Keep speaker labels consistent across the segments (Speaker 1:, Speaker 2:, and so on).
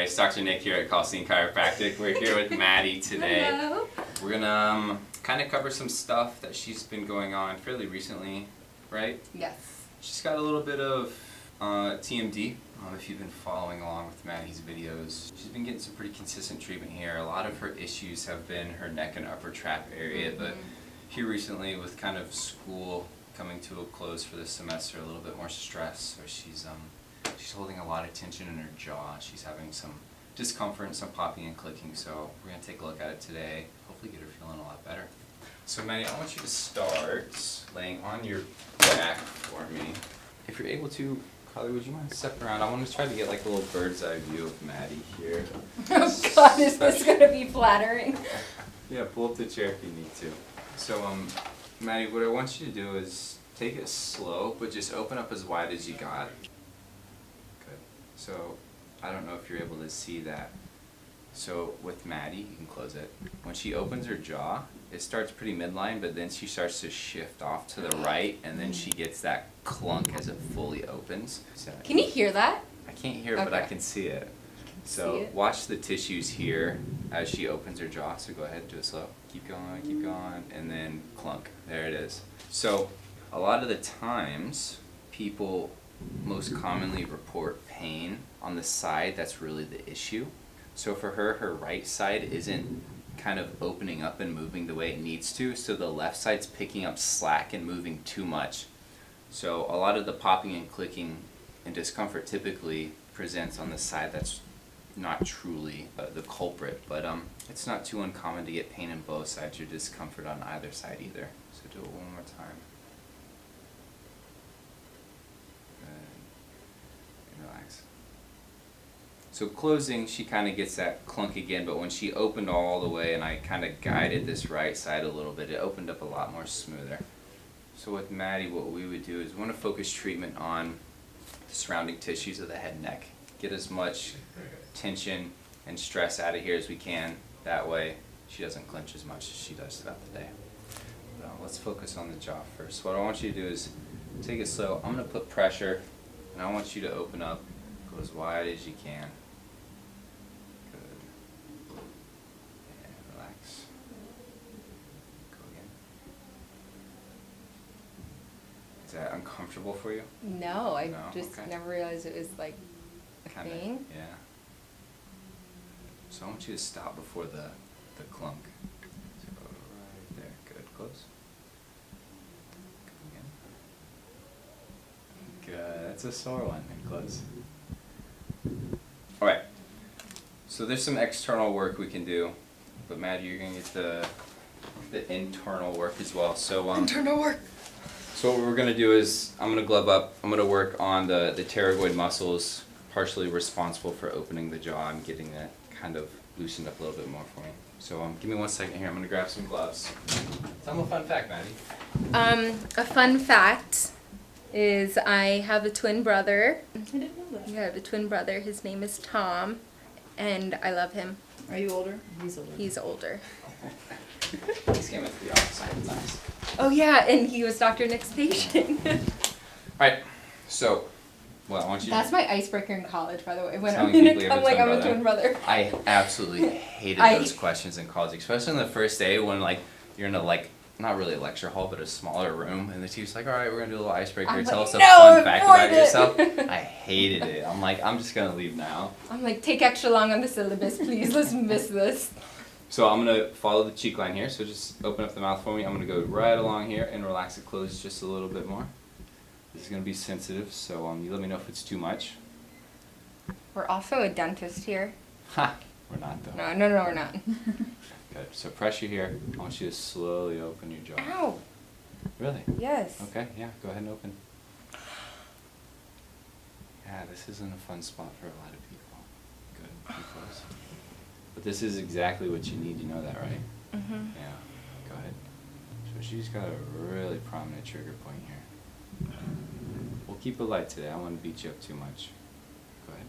Speaker 1: It's Dr. Nick here at Kalkstein Chiropractic. We're here with Maddie today.
Speaker 2: Hello.
Speaker 1: We're gonna kind of cover some stuff that she's been going on fairly recently, right?
Speaker 2: Yes.
Speaker 1: She's got a little bit of TMD. If you've been following along with Maddie's videos, she's been getting some pretty consistent treatment here. A lot of her issues have been her neck and upper trap area, but here recently with kind of school coming to a close for this semester, a little bit more stress, so she's holding a lot of tension in her jaw. She's having some discomfort and some popping and clicking, so we're going to take a look at it today, hopefully get her feeling a lot better. So Maddie, I want you to start laying on your back for me. If you're able to, Carly, would you mind stepping around? I want to try to get like a little bird's eye view of Maddie here.
Speaker 2: Oh God, is this going to be flattering?
Speaker 1: Yeah, pull up the chair if you need to. So Maddie, what I want you to do is take it slow, but just open up as wide as you got. Good. So I don't know if you're able to see that. So with Maddie, you can close it. When she opens her jaw, it starts pretty midline, but then she starts to shift off to the right, and then she gets that clunk as it fully opens. So
Speaker 2: Can you hear that?
Speaker 1: I can't hear it, but I can see it. So watch the tissues here as she opens her jaw. So go ahead and do it slow. Keep going, and then clunk. There it is. So a lot of the times, people most commonly report pain on the side that's really the issue. So for her right side isn't kind of opening up and moving the way it needs to, so the left side's picking up slack and moving too much. So a lot of the popping and clicking and discomfort typically presents on the side that's not truly the culprit, but it's not too uncommon to get pain in both sides or discomfort on either side either. So do it one more time. Good. And relax. So closing, she kind of gets that clunk again, but when she opened all the way and I kind of guided this right side a little bit, it opened up a lot more smoother. So with Maddie, what we would do is we want to focus treatment on the surrounding tissues of the head and neck. Get as much tension and stress out of here as we can. That way she doesn't clench as much as she does throughout the day. Let's focus on the jaw first. What I want you to do is take it slow. I'm going to put pressure, and I want you to open up, go as wide as you can. Good. And relax. Go again. Is that uncomfortable for you?
Speaker 2: No, I just never realized it was like a thing.
Speaker 1: Yeah. So I want you to stop before the clunk. So go right there. Good. Close. Go again. Good. That's a sore one. And close. Alright. So there's some external work we can do, but Maddie, you're going to get the internal work as well. So
Speaker 2: Internal work.
Speaker 1: So what we're going to do is, I'm going to glove up. I'm going to work on the pterygoid muscles, partially responsible for opening the jaw and getting that kind of loosened up a little bit more for me. So give me 1 second here. I'm going to grab some gloves. Tell them a fun fact, Maddie.
Speaker 2: A fun fact is I have a twin brother.
Speaker 3: I didn't know that.
Speaker 2: I have a twin brother. His name is Tom, and I love him.
Speaker 3: Are you older? He's older.
Speaker 2: He's older.
Speaker 1: These came into the office. Nice.
Speaker 2: Oh yeah, and he was Dr. Nick's patient.
Speaker 1: Alright, so, well, I want you
Speaker 2: That's my icebreaker in college, by the way. When
Speaker 1: Telling
Speaker 2: I'm gonna
Speaker 1: people you have
Speaker 2: come
Speaker 1: a
Speaker 2: like
Speaker 1: twin
Speaker 2: I'm a twin brother.
Speaker 1: I absolutely hated those questions in college, especially on the first day when like you're in a not really a lecture hall, but a smaller room, and the teacher's like, alright, we're gonna do a little icebreaker, tell us a fun fact about yourself. I hated it. I'm like, I'm just gonna leave now.
Speaker 2: I'm like, take extra long on the syllabus, please. Let's miss this.
Speaker 1: So I'm gonna follow the cheek line here, so just open up the mouth for me. I'm gonna go right along here and relax it closed just a little bit more. This is gonna be sensitive, so you let me know if it's too much.
Speaker 2: We're also a dentist here.
Speaker 1: Ha! We're not though.
Speaker 2: No, we're not.
Speaker 1: Good. So pressure here. I want you to slowly open your jaw.
Speaker 2: Ow!
Speaker 1: Really?
Speaker 2: Yes.
Speaker 1: Okay, yeah, go ahead and open. Yeah, this isn't a fun spot for a lot of people. Good. Keep close. But this is exactly what you need. You know that, right?
Speaker 2: Mm-hmm.
Speaker 1: Yeah. Go ahead. So she's got a really prominent trigger point here. We'll keep it light today. I don't want to beat you up too much. Go ahead.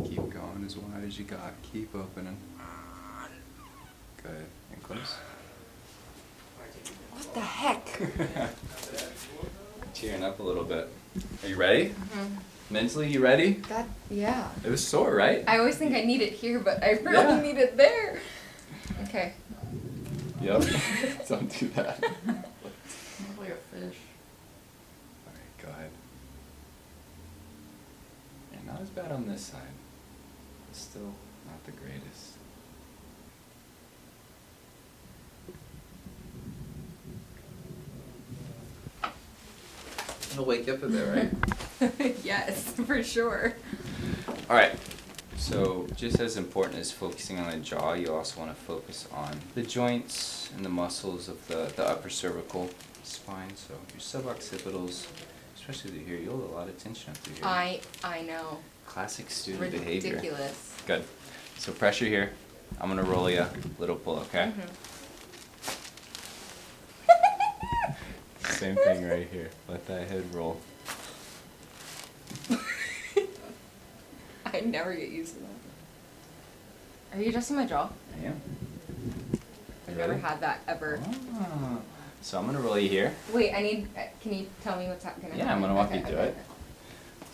Speaker 1: Keep going as wide as you got. Keep opening. Good. And close.
Speaker 2: What the heck?
Speaker 1: cheering up a little bit. Are you ready? Mentally, you ready?
Speaker 2: Yeah.
Speaker 1: It was sore, right?
Speaker 2: I always think I need it here, but I really need it there. Okay.
Speaker 1: Yep. Don't do that.
Speaker 3: Looks like a fish.
Speaker 1: Alright, go ahead. Yeah, not as bad on this side. Still not the greatest. It'll wake you up a bit, right?
Speaker 2: Yes, for sure.
Speaker 1: Alright, so just as important as focusing on the jaw, you also want to focus on the joints and the muscles of the upper cervical spine. So your suboccipitals, especially through here, you'll have a lot of tension up through here.
Speaker 2: I know.
Speaker 1: Classic student behavior.
Speaker 2: Ridiculous.
Speaker 1: Good. So pressure here. I'm going to roll you. Little pull, okay? Same thing right here. Let that head roll.
Speaker 2: I never get used to that. Are you adjusting my jaw?
Speaker 1: I am.
Speaker 2: I've never had that ever.
Speaker 1: Ah. So I'm going to roll you here.
Speaker 2: Wait, can you tell me what's going to happen?
Speaker 1: Yeah, I'm going to walk you through it.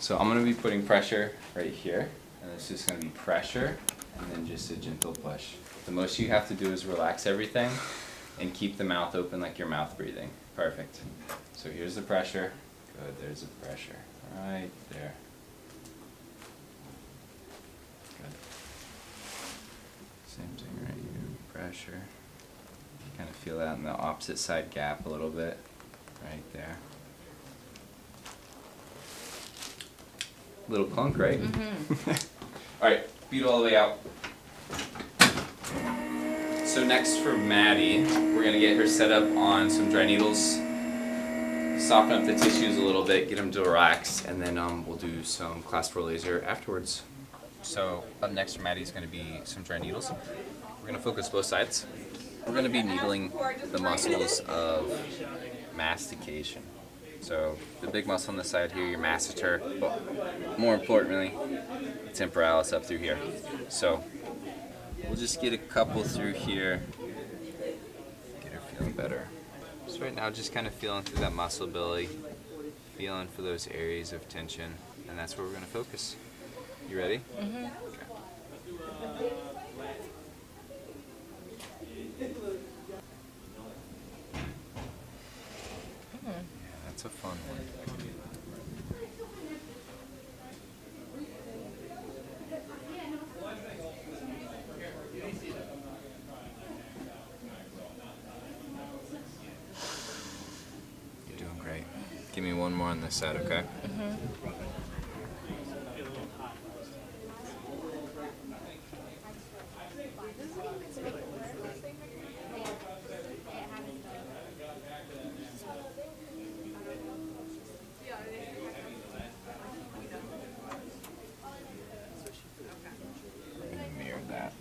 Speaker 1: So I'm going to be putting pressure right here. And it's just going to be pressure and then just a gentle push. The most you have to do is relax everything and keep the mouth open like your mouth breathing. Perfect. So here's the pressure. Good, there's the pressure. Right there. Good. Same thing right here. Pressure. Kind of feel that in the opposite side gap a little bit. Right there. Little clunk, right? Alright, feet all the way out. So next for Maddie, we're going to get her set up on some dry needles. Soften up the tissues a little bit, get them to relax, and then we'll do some class 4 laser afterwards. So up next for Maddie is going to be some dry needles. We're going to focus both sides. We're going to be needling the muscles of mastication. So the big muscle on the side here, your masseter, but more importantly, temporalis up through here. So we'll just get a couple through here, get her feeling better. So right now just kind of feeling through that muscle belly, feeling for those areas of tension, and that's where we're going to focus. You ready? Okay. That's a fun one. You're doing great. Give me one more on this side, okay? Mirror that.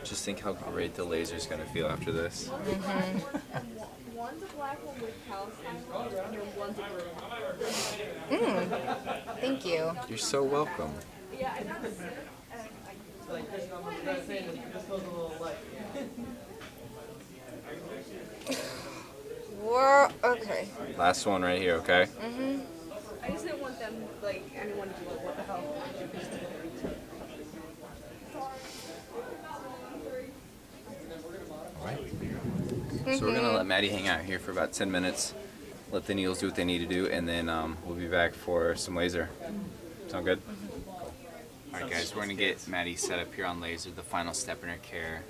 Speaker 1: Just think how great the laser's gonna feel after this.
Speaker 4: One's a black one with Kalkstein and then one's a blue.
Speaker 2: Thank you.
Speaker 1: You're so welcome.
Speaker 4: Yeah, I noticed.
Speaker 2: Whoa, okay.
Speaker 1: Last one right here, okay?
Speaker 4: I just didn't want them, like, anyone to be like, what the hell?
Speaker 1: So we're gonna let Maddie hang out here for about 10 minutes, let the needles do what they need to do, and then we'll be back for some laser. Sound good? Cool. Alright guys, we're gonna get Maddie set up here on laser, the final step in her care.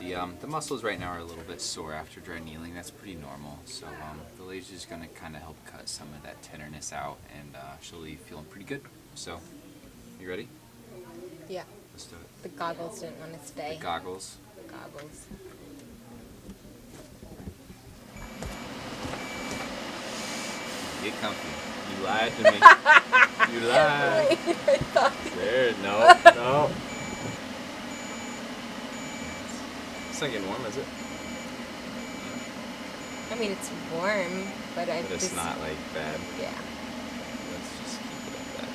Speaker 1: The muscles right now are a little bit sore after dry needling. That's pretty normal. So the laser is gonna kind of help cut some of that tenderness out, and she'll leave feeling pretty good. So, you ready?
Speaker 2: Yeah.
Speaker 1: Let's do it.
Speaker 2: The goggles didn't want to stay.
Speaker 1: The goggles.
Speaker 2: Goggles.
Speaker 1: Get comfy. You lied to me. You lied.
Speaker 2: Wait, I thought.
Speaker 1: There, no. It's not getting warm, is it?
Speaker 2: I mean, it's warm, but I
Speaker 1: But it's
Speaker 2: just.
Speaker 1: not like bad.
Speaker 2: Yeah.
Speaker 1: Let's just keep it at that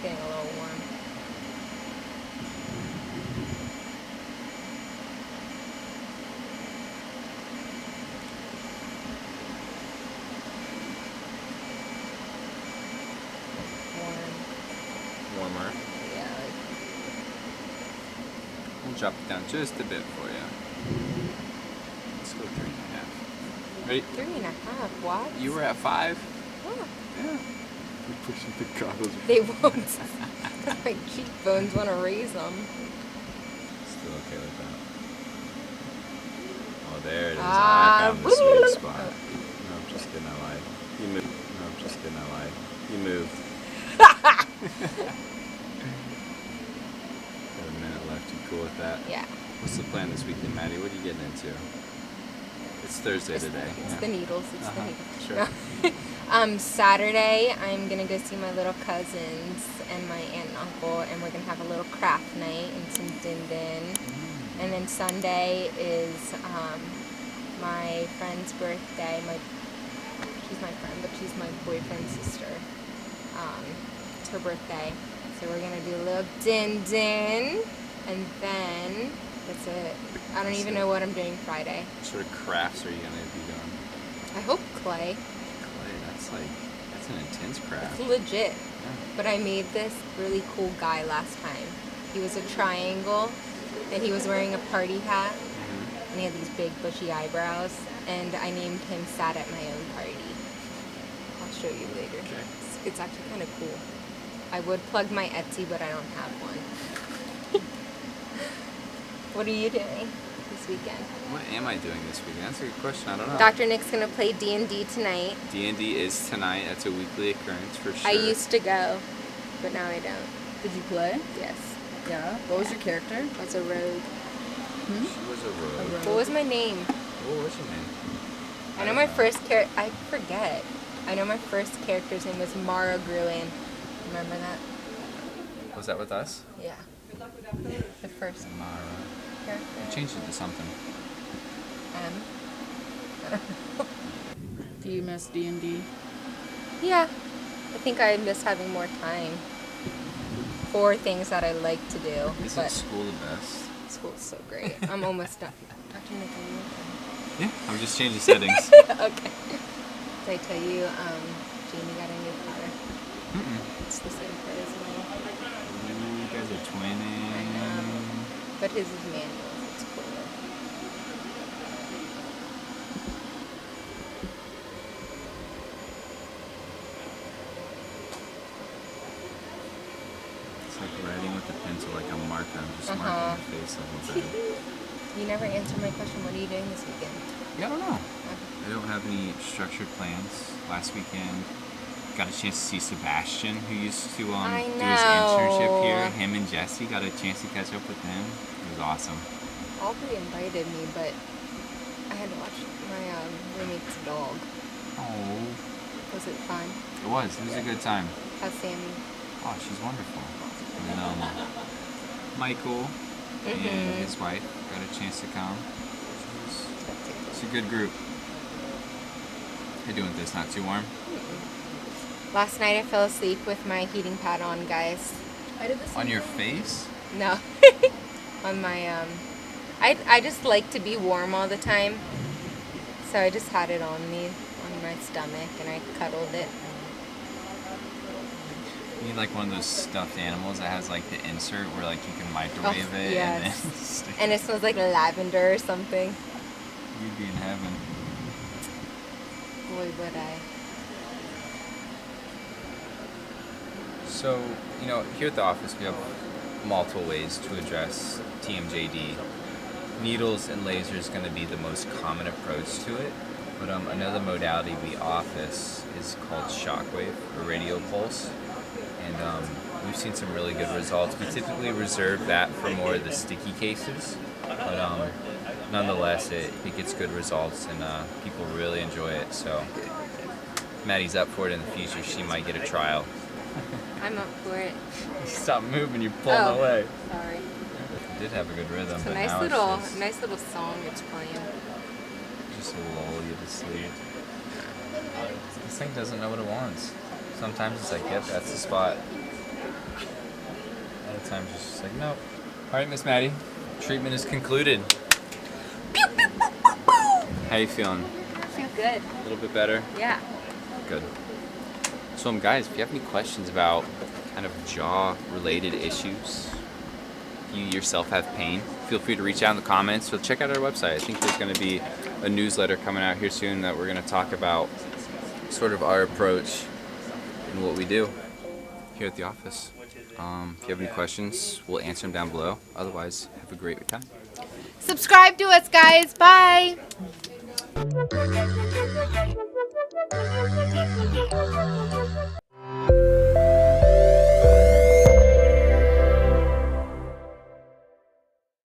Speaker 1: then.
Speaker 2: getting a little warm.
Speaker 1: Warmer.
Speaker 2: Yeah.
Speaker 1: We'll drop it down just a bit for you. Let's go 3.5. Ready?
Speaker 2: 3.5. What?
Speaker 1: You were at 5?
Speaker 2: Oh,
Speaker 1: Yeah.
Speaker 5: You're pushing the goggles.
Speaker 2: they won't. My cheekbones want to raise them.
Speaker 1: Still okay with that. Oh, there it is.
Speaker 2: Ah,
Speaker 1: I found the sweet spot.
Speaker 5: No, I'm just kidding. I lied. You moved. No, I'm just kidding. I lied. You moved. Got a minute left. You cool with that?
Speaker 2: Yeah.
Speaker 1: What's the plan this weekend, Maddie? What are you getting into? It's Thursday today.
Speaker 2: It's
Speaker 1: Yeah.
Speaker 2: the needles. It's the
Speaker 1: Uh-huh,
Speaker 2: needles.
Speaker 1: sure.
Speaker 2: Saturday, I'm gonna go see my little cousins and my aunt and uncle, and we're gonna have a little craft night and some din. And then Sunday is my friend's birthday. She's my friend, but she's my boyfriend's sister. It's her birthday, so we're gonna do a little din, and then that's it. I don't even know what I'm doing Friday.
Speaker 1: What sort of crafts are you gonna be doing?
Speaker 2: I hope clay.
Speaker 1: Clay, that's an intense craft.
Speaker 2: It's legit.
Speaker 1: Yeah.
Speaker 2: But I made this really cool guy last time. He was a triangle, and he was wearing a party hat, and he had these big bushy eyebrows, and I named him Sat at My Own Party. I'll show you later.
Speaker 1: Okay.
Speaker 2: It's actually kind of cool. I would plug my Etsy, but I don't have one. What are you doing this weekend?
Speaker 1: What am I doing this weekend? That's a good question. I don't know.
Speaker 2: Dr. Nick's gonna play D&D tonight.
Speaker 1: D&D is tonight. That's a weekly occurrence for sure.
Speaker 2: I used to go, but now I don't.
Speaker 3: Did you play?
Speaker 2: Yes.
Speaker 3: Yeah. What was your character?
Speaker 2: I was a rogue.
Speaker 1: She was a rogue.
Speaker 2: What was my name?
Speaker 1: What was your name?
Speaker 2: I know my first character. I forget. I know my first character's name was Mara Gruen. Remember that?
Speaker 1: Was that with us?
Speaker 2: Yeah. The first
Speaker 1: Mara. I
Speaker 2: character.
Speaker 1: changed it to something.
Speaker 3: Do you miss D&D?
Speaker 2: Yeah. I think I miss having more time for things that I like to do.
Speaker 1: Isn't
Speaker 2: But
Speaker 1: school the best?
Speaker 2: school's so great. I'm almost done. Dr. Nick, are you
Speaker 1: Yeah. I'm just changing settings.
Speaker 2: okay. Did I tell you, Jamie got a new car?
Speaker 1: Mm-mm.
Speaker 2: It's the same car as mine.
Speaker 1: Ooh, you guys are twinning.
Speaker 2: I know. But his is manual. It's cooler.
Speaker 1: It's like writing with a pencil, like a marker. I'm just
Speaker 2: Uh-huh.
Speaker 1: marking your face the whole time.
Speaker 2: You never answered my question. What are you doing this weekend?
Speaker 1: Yeah, I don't know.
Speaker 2: Okay.
Speaker 1: I don't have any structured plans. Last weekend, got a chance to see Sebastian, who used to
Speaker 2: I
Speaker 1: do his internship
Speaker 2: know.
Speaker 1: here. Him and Jesse got a chance to catch up with him. It was awesome.
Speaker 2: Aubrey invited me, but I had to watch my roommate's dog.
Speaker 1: Oh,
Speaker 2: Was it fun?
Speaker 1: it was. It was a good time.
Speaker 2: How's Sammy?
Speaker 1: Oh, she's wonderful. And then Michael and his wife got a chance to come. It's a good group. How you doing with this? Not too warm?
Speaker 2: Last night I fell asleep with my heating pad on, guys.
Speaker 3: I did this
Speaker 1: On your face?
Speaker 2: No. On my, I just like to be warm all the time. So I just had it on me, on my stomach, and I cuddled it.
Speaker 1: You need like one of those stuffed animals that has like the insert where like you can microwave it and then
Speaker 2: yes.
Speaker 1: stick
Speaker 2: And it smells like lavender or something.
Speaker 1: You'd be in heaven.
Speaker 2: Boy, would I.
Speaker 1: So, here at the office we have multiple ways to address TMJD. Needles and laser is going to be the most common approach to it, but another modality we office is called shockwave or radio pulse, and we've seen some really good results. We typically reserve that for more of the sticky cases, but nonetheless it gets good results and people really enjoy it. So if Maddie's up for it in the future, she might get a trial.
Speaker 2: I'm up for it.
Speaker 1: Stop moving, you're pulling
Speaker 2: Oh.
Speaker 1: away.
Speaker 2: Sorry.
Speaker 1: It did have a good rhythm,
Speaker 2: It's a
Speaker 1: but
Speaker 2: nice
Speaker 1: now
Speaker 2: little,
Speaker 1: it's
Speaker 2: nice little song it's playing.
Speaker 1: just to lull you to sleep. This thing doesn't know what it wants. Sometimes it's like, yep, that's the spot. times she's just like, nope. All right, Miss Maddie, treatment is concluded. How you feeling?
Speaker 2: I feel good.
Speaker 1: A little bit better?
Speaker 2: Yeah.
Speaker 1: Good. So guys, if you have any questions about kind of jaw-related issues, if you yourself have pain, feel free to reach out in the comments. So check out our website. I think there's going to be a newsletter coming out here soon that we're going to talk about sort of our approach and what we do here at the office. If you have any questions, we'll answer them down below. Otherwise, have a great time.
Speaker 2: Subscribe to us, guys. Bye.